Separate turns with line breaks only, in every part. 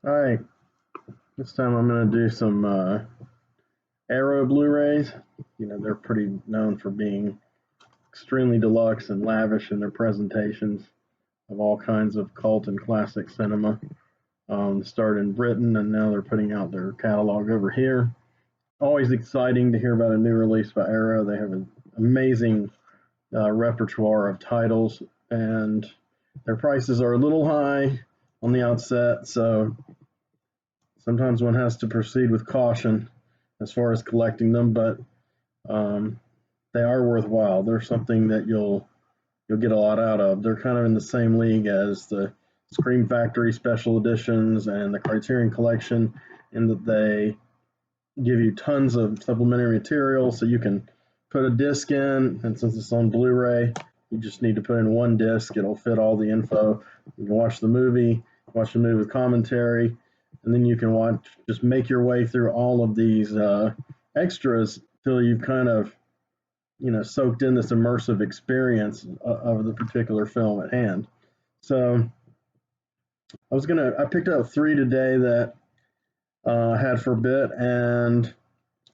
Alright, this time I'm going to do some Arrow Blu-rays. You know, they're pretty known for being extremely deluxe and lavish in their presentations of all kinds of cult and classic cinema. Started in Britain and now they're putting out their catalog over here. Always exciting to hear about a new release by Arrow. They have an amazing repertoire of titles, and their prices are a little high on the outset, so sometimes one has to proceed with caution as far as collecting them, but they are worthwhile. They're something that you'll get a lot out of. They're kind of in the same league as the Scream Factory special editions and the Criterion Collection, in that they give you tons of supplementary material so you can put a disc in, and since it's on Blu-ray, you just need to put in one disc. It'll fit all the info. You can watch the movie with commentary, and then you can just make your way through all of these extras till you've kind of, soaked in this immersive experience of the particular film at hand. So I picked up 3 today that I had for a bit, and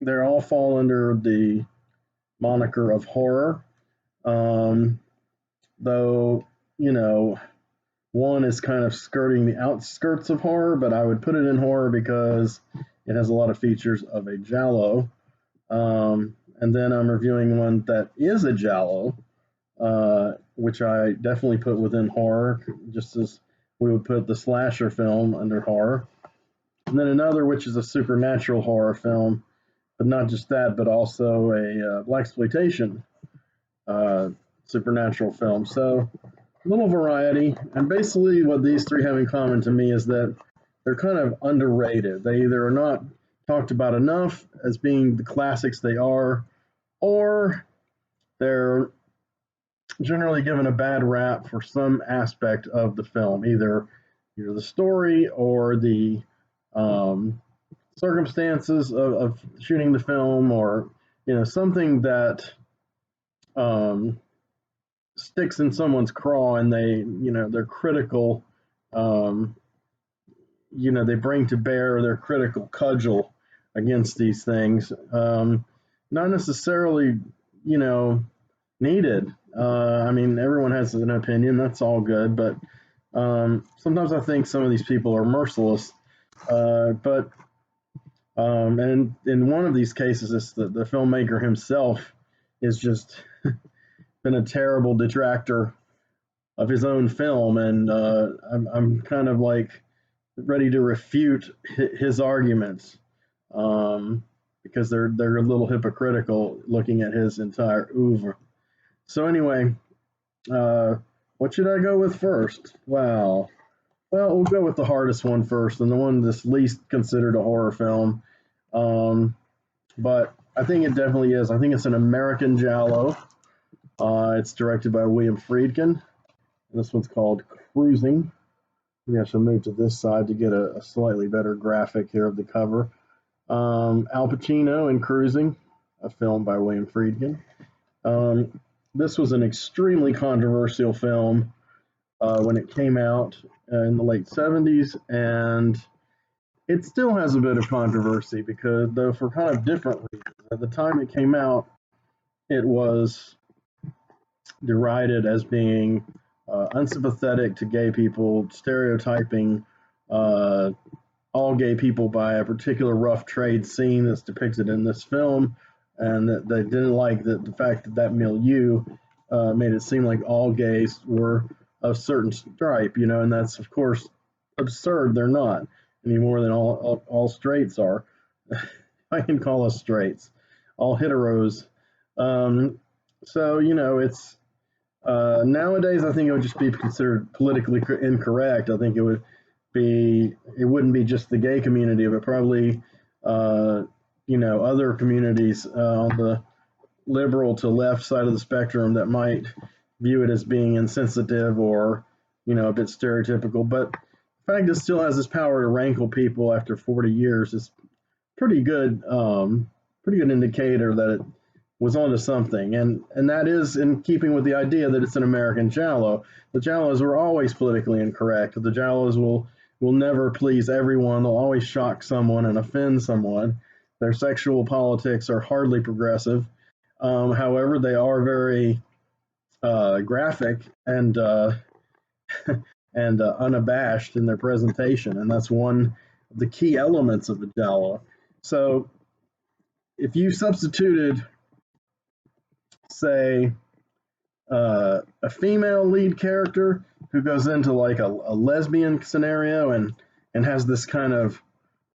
they all fall under the moniker of horror. Though, one is kind of skirting the outskirts of horror, but I would put it in horror because it has a lot of features of a giallo. And then I'm reviewing one that is a giallo, which I definitely put within horror, just as we would put the slasher film under horror. And then another, which is a supernatural horror film, but not just that, but also a blaxploitation supernatural film. So a little variety, and basically what these 3 have in common to me is that they're kind of underrated. They either are not talked about enough as being the classics they are, or they're generally given a bad rap for some aspect of the film, either the story or the circumstances of shooting the film, or something that sticks in someone's craw, and they're critical. They bring to bear their critical cudgel against these things. Not necessarily, needed. I mean, everyone has an opinion. That's all good, but sometimes I think some of these people are merciless. But and in one of these cases, it's the filmmaker himself is just been a terrible detractor of his own film, and I'm kind of like ready to refute his arguments, because they're a little hypocritical looking at his entire oeuvre. So anyway, what should I go with first? Well, we'll go with the hardest one first, and the one that's least considered a horror film. But I think it definitely is. I think it's an American giallo. It's directed by William Friedkin. This one's called Cruising. Maybe I should move to this side to get a slightly better graphic here of the cover. Al Pacino in Cruising, a film by William Friedkin. This was an extremely controversial film when it came out in the late 70s, and it still has a bit of controversy, because, though for kind of different reasons. At the time it came out, it was derided as being unsympathetic to gay people, stereotyping all gay people by a particular rough trade scene that's depicted in this film, and that they didn't like the fact that milieu made it seem like all gays were of certain stripe, and that's, of course, absurd. They're not, any more than all straights are. I can call us straights, all heteros. So, it's nowadays, I think it would just be considered politically incorrect. I think it wouldn't be just the gay community, but probably, other communities on the liberal to left side of the spectrum that might view it as being insensitive or, a bit stereotypical. But the fact it still has this power to rankle people after 40 years is pretty good indicator that it was onto something, and that is in keeping with the idea that it's an American giallo. The giallos were always politically incorrect. The giallos will will never please everyone. They'll always shock someone and offend someone. Their sexual politics are hardly progressive. However, they are very graphic and unabashed in their presentation, and that's one of the key elements of the giallo. So, if you substituted, say, a female lead character who goes into like a lesbian scenario and has this kind of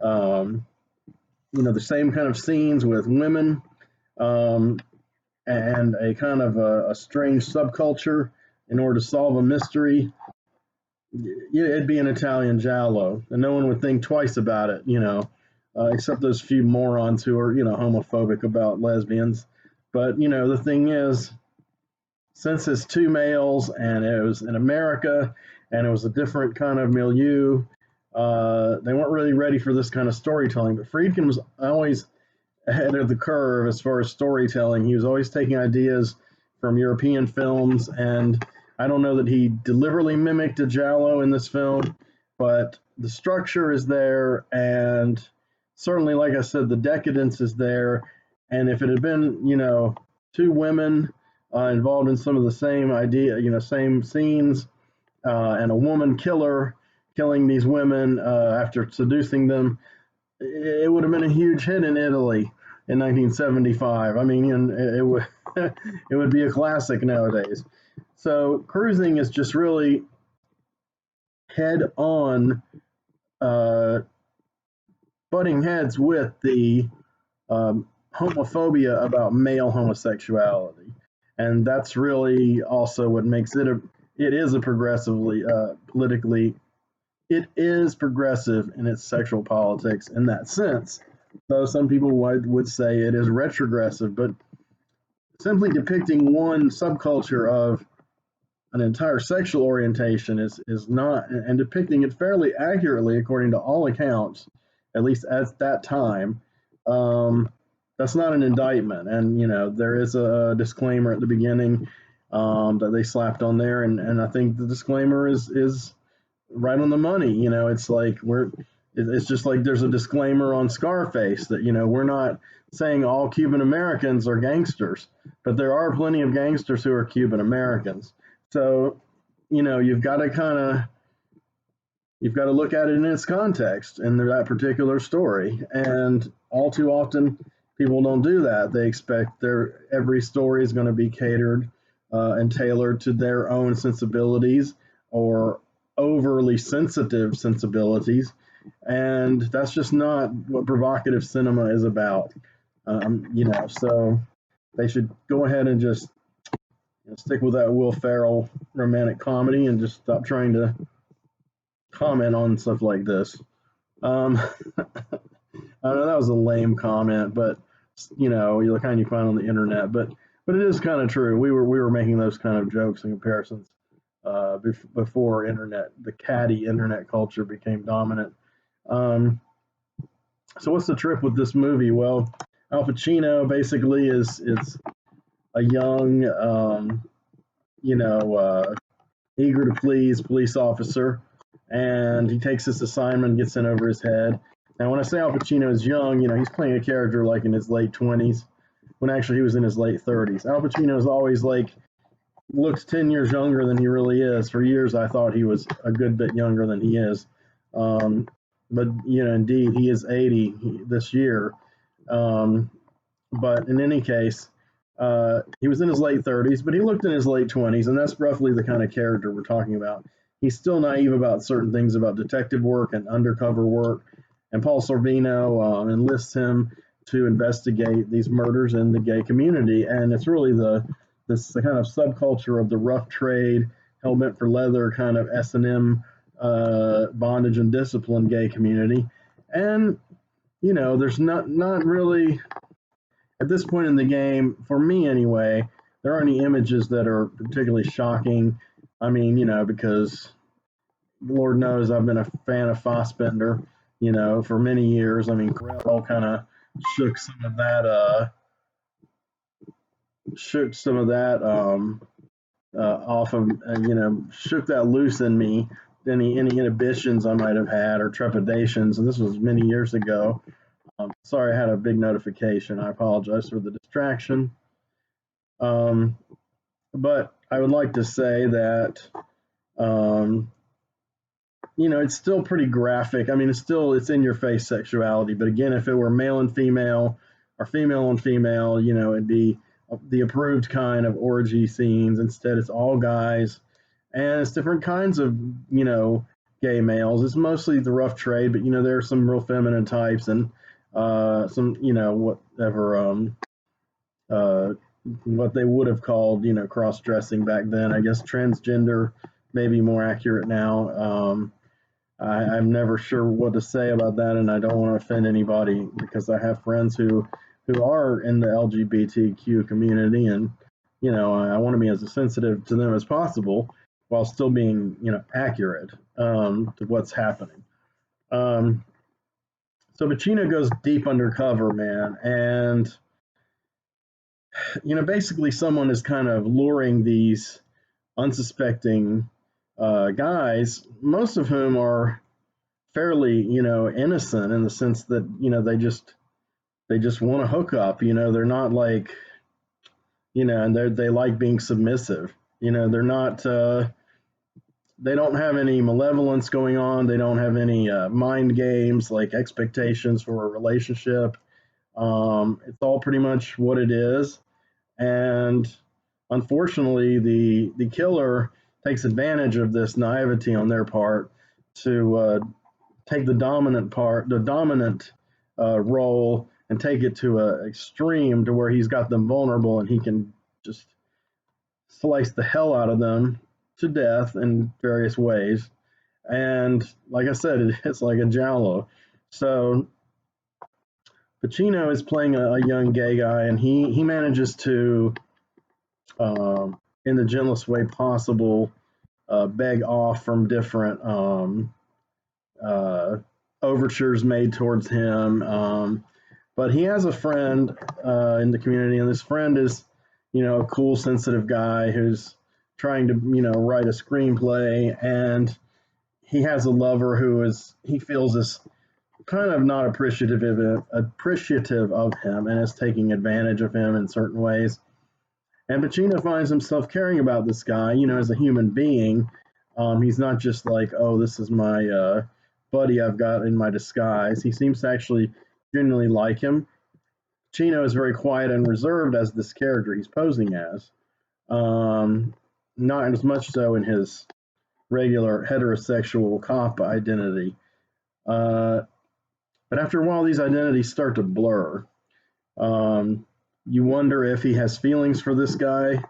um, the same kind of scenes with women, um, and a kind of a strange subculture in order to solve a mystery. Yeah, it'd be an Italian giallo, and no one would think twice about it, except those few morons who are, homophobic about lesbians. But, the thing is, since it's two males and it was in America and it was a different kind of milieu, they weren't really ready for this kind of storytelling. But Friedkin was always ahead of the curve as far as storytelling. He was always taking ideas from European films, and I don't know that he deliberately mimicked a giallo in this film, but the structure is there, and certainly, like I said, the decadence is there. And if it had been, two women involved in some of the same idea, same scenes, and a woman killer killing these women after seducing them, it would have been a huge hit in Italy in 1975. I mean, and it would it would be a classic nowadays. So cruising is just really head on uh, butting heads with the homophobia about male homosexuality, and that's really also what makes it is a progressively politically it is progressive in its sexual politics in that sense. Though some people would say it is retrogressive, but simply depicting one subculture of an entire sexual orientation is not, and depicting it fairly accurately according to all accounts, at least at that time. Um, that's not an indictment, and there is a disclaimer at the beginning that they slapped on there, and I think the disclaimer is right on the money. It's like it's just like there's a disclaimer on Scarface that we're not saying all Cuban Americans are gangsters, but there are plenty of gangsters who are Cuban Americans. So you've got to look at it in its context in that particular story, and all too often people don't do that. They expect every story is going to be catered and tailored to their own sensibilities or overly sensitive sensibilities, and that's just not what provocative cinema is about. So they should go ahead and just stick with that Will Ferrell romantic comedy and just stop trying to comment on stuff like this. I know that was a lame comment, but the kind you find on the internet, but it is kind of true. We were making those kind of jokes and comparisons before the catty internet culture became dominant. Um, so what's the trip with this movie? Well, Al Pacino basically is a young, eager to please police officer, and he takes this assignment, gets in over his head. Now, when I say Al Pacino is young, he's playing a character like in his late 20s, when actually he was in his late 30s. Al Pacino is always looks 10 years younger than he really is. For years, I thought he was a good bit younger than he is. But, indeed, he is 80 this year. But in any case, he was in his late 30s, but he looked in his late 20s, and that's roughly the kind of character we're talking about. He's still naive about certain things about detective work and undercover work, and Paul Sorvino enlists him to investigate these murders in the gay community, and it's really the kind of subculture of the rough trade, hell bent for leather kind of S&M bondage and discipline gay community, and there's not really at this point in the game, for me anyway, there aren't any images that are particularly shocking. I mean, because Lord knows I've been a fan of Fassbender, for many years. I mean, Corell kind of shook some of that, off of, shook that loose in me any inhibitions I might have had or trepidations, and this was many years ago. Sorry, I had a big notification. I apologize for the distraction. Um, but I would like to say that um, it's still pretty graphic. I mean, it's in your face sexuality. But again, if it were male and female or female and female, it'd be the approved kind of orgy scenes. Instead, it's all guys, and it's different kinds of gay males. It's mostly the rough trade, but there are some real feminine types and some whatever uh, what they would have called cross dressing back then. I guess transgender may be more accurate now. I'm never sure what to say about that, and I don't want to offend anybody because I have friends who are in the LGBTQ community, and I want to be as sensitive to them as possible while still being accurate to what's happening. So Pacino goes deep undercover, man, and basically someone is kind of luring these unsuspecting guys, most of whom are fairly, innocent in the sense that, they just want to hook up. They're not like, and they like being submissive. They're not. They don't have any malevolence going on. They don't have any mind games like expectations for a relationship. It's all pretty much what it is, and unfortunately, the killer takes advantage of this naivety on their part to take the dominant role, and take it to an extreme to where he's got them vulnerable and he can just slice the hell out of them to death in various ways. And like I said, it's like a giallo. So Pacino is playing a young gay guy, and he manages to, in the gentlest way possible, beg off from different uh, overtures made towards him. But he has a friend in the community, and this friend is, a cool, sensitive guy who's trying to, write a screenplay, and he has a lover he feels is kind of not appreciative of him and is taking advantage of him in certain ways. And Pacino finds himself caring about this guy, as a human being. He's not just like, oh, this is my buddy I've got in my disguise. He seems to actually genuinely like him. Pacino is very quiet and reserved as this character he's posing as. Not as much so in his regular heterosexual cop identity. But after a while, these identities start to blur. You wonder if he has feelings for this guy.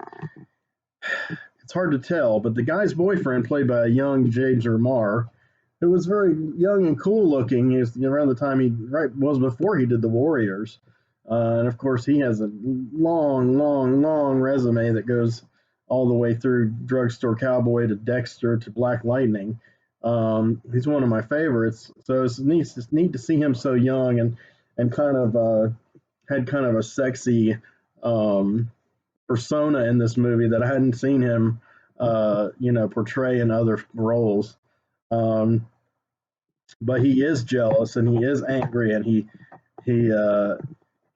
It's hard to tell, but the guy's boyfriend, played by a young James Remar, who was very young and cool looking, is around the time was before he did The Warriors. And of course, he has a long resume that goes all the way through Drugstore Cowboy to Dexter to Black Lightning. He's one of my favorites. So it's neat to see him so young and kind of had kind of a sexy persona in this movie that I hadn't seen him, portray in other roles. But he is jealous and he is angry, and he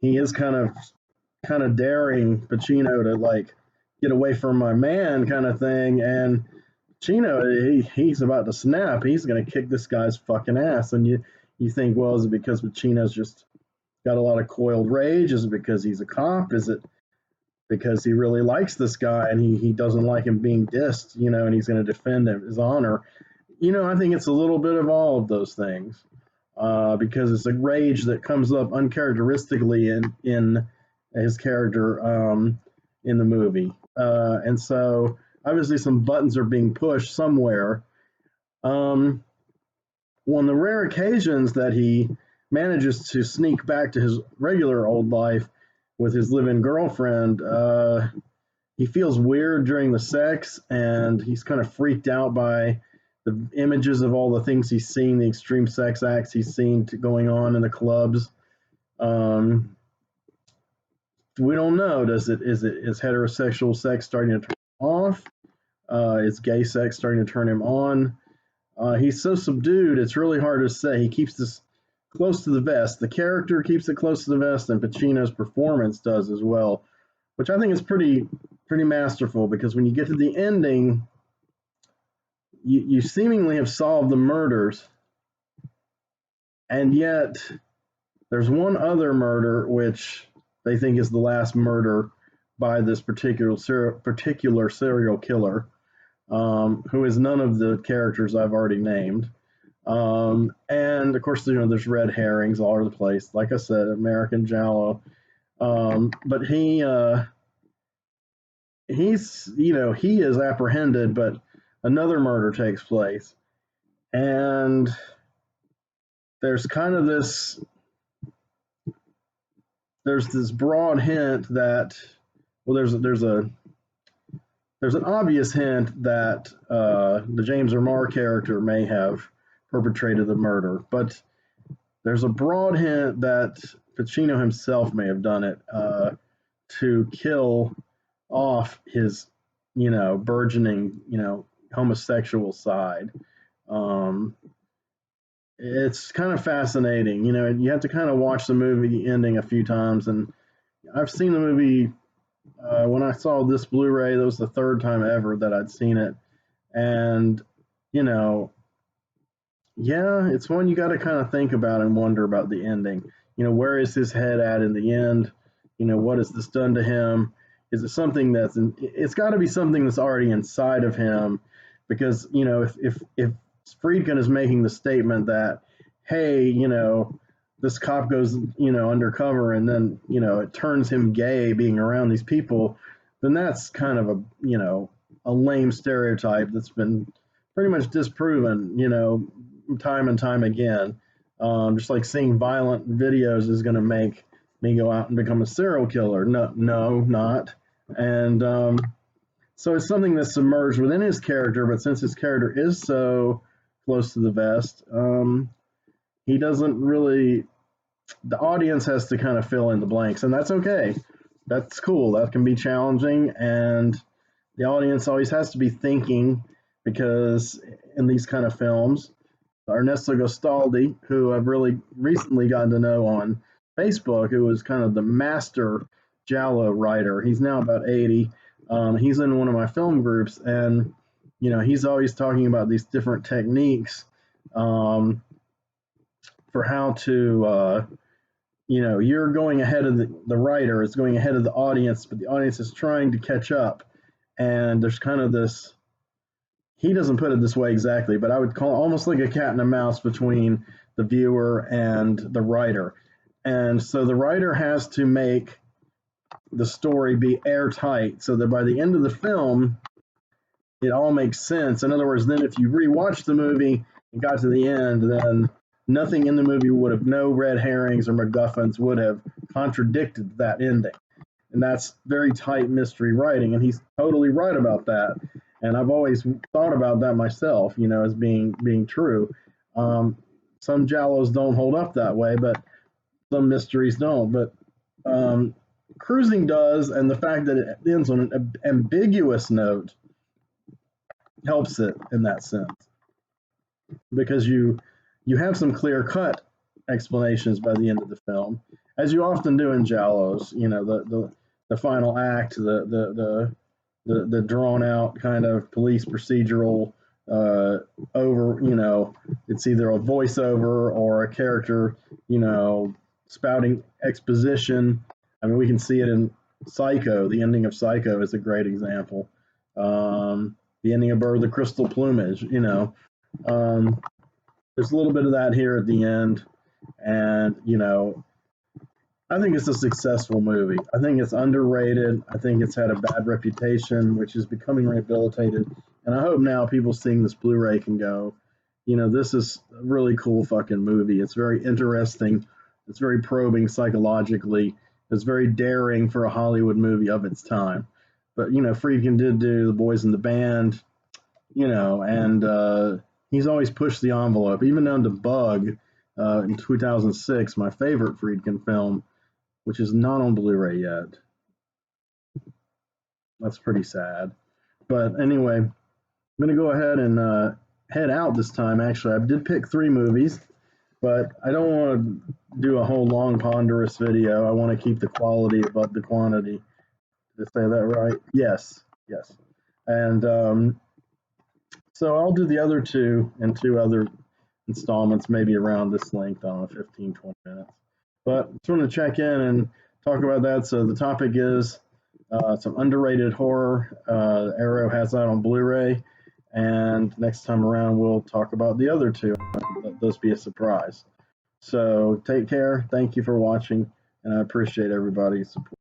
is kind of daring Pacino to like get away from my man kind of thing. And Pacino, he's about to snap. He's going to kick this guy's fucking ass. And you think, well, is it because Pacino's just got a lot of coiled rage? Is it because he's a cop? Is it because he really likes this guy and he doesn't like him being dissed, and he's going to defend his honor? I think it's a little bit of all of those things, because it's a rage that comes up uncharacteristically in his character in the movie. And so obviously some buttons are being pushed somewhere. On the rare occasions that he manages to sneak back to his regular old life with his live-in girlfriend, he feels weird during the sex, and he's kind of freaked out by the images of all the things he's seen, the extreme sex acts he's seen going on in the clubs. We don't know. Is heterosexual sex starting to turn him off? Is gay sex starting to turn him on? He's so subdued, it's really hard to say. He keeps this close to the vest. The character keeps it close to the vest, and Pacino's performance does as well, which I think is pretty masterful because when you get to the ending, you seemingly have solved the murders, and yet there's one other murder which they think is the last murder by this particular serial killer, who is none of the characters I've already named. And of course, there's red herrings all over the place. Like I said, American Giallo. But he is apprehended, but another murder takes place, and there's kind of this broad hint that, well, there's an obvious hint that the James Remar character may have perpetrated the murder, but there's a broad hint that Pacino himself may have done it to kill off his, burgeoning, homosexual side. Um, it's kind of fascinating. You have to kind of watch the movie ending a few times, and I've seen the movie when I saw this Blu-ray. That was the third time ever that I'd seen it, and you know, yeah, it's one you got to kind of think about and wonder about the ending. Where is his head at in the end? What has this done to him? Is it something it's got to be something that's already inside of him, because if Friedkin is making the statement that, hey, this cop goes, undercover, and then, it turns him gay being around these people, then that's kind of a lame stereotype that's been pretty much disproven, time and time again. Just like seeing violent videos is going to make me go out and become a serial killer. No, not. And so it's something that's submerged within his character, but since his character is so close to the vest, he doesn't really, the audience has to kind of fill in the blanks, and that's okay. That's cool. That can be challenging, and the audience always has to be thinking, because in these kind of films, Ernesto Gastaldi, who I've really recently gotten to know on Facebook, who was kind of the master Giallo writer. He's now about 80. He's in one of my film groups, and he's always talking about these different techniques for how to, you're going ahead of the writer is going ahead of the audience, but the audience is trying to catch up, and there's kind of this. He doesn't put it this way exactly, but I would call it almost like a cat and a mouse between the viewer and the writer. And so the writer has to make the story be airtight so that by the end of the film, it all makes sense. In other words, then if you rewatch the movie and got to the end, then nothing in the movie would have, no red herrings or MacGuffins would have contradicted that ending. And that's very tight mystery writing, and he's totally right about that. And I've always thought about that myself, as being true. Some Giallos don't hold up that way, but some mysteries don't. But Cruising does, and the fact that it ends on an ambiguous note helps it in that sense, because you have some clear cut explanations by the end of the film, as you often do in Giallos. The final act, the drawn out kind of police procedural over, it's either a voiceover or a character, spouting exposition. I mean, we can see it in Psycho. The ending of Psycho is a great example. The ending of Bird of the Crystal Plumage, there's a little bit of that here at the end. And, I think it's a successful movie. I think it's underrated. I think it's had a bad reputation, which is becoming rehabilitated. And I hope now people seeing this Blu-ray can go, this is a really cool fucking movie. It's very interesting. It's very probing psychologically. It's very daring for a Hollywood movie of its time. But, Friedkin did do The Boys in the Band, and he's always pushed the envelope, even down to Bug in 2006, my favorite Friedkin film, which is not on Blu-ray yet. That's pretty sad. But anyway, I'm going to go ahead and head out this time. Actually, I did pick 3 movies, but I don't want to do a whole long, ponderous video. I want to keep the quality above the quantity. Did I say that right? Yes, yes. And so I'll do the other 2 and 2 other installments, maybe around this length, I don't know, 15, 20 minutes. But just want to check in and talk about that. So the topic is some underrated horror. Arrow has that on Blu-ray. And next time around, we'll talk about the other 2. Let those be a surprise. So take care. Thank you for watching. And I appreciate everybody's support.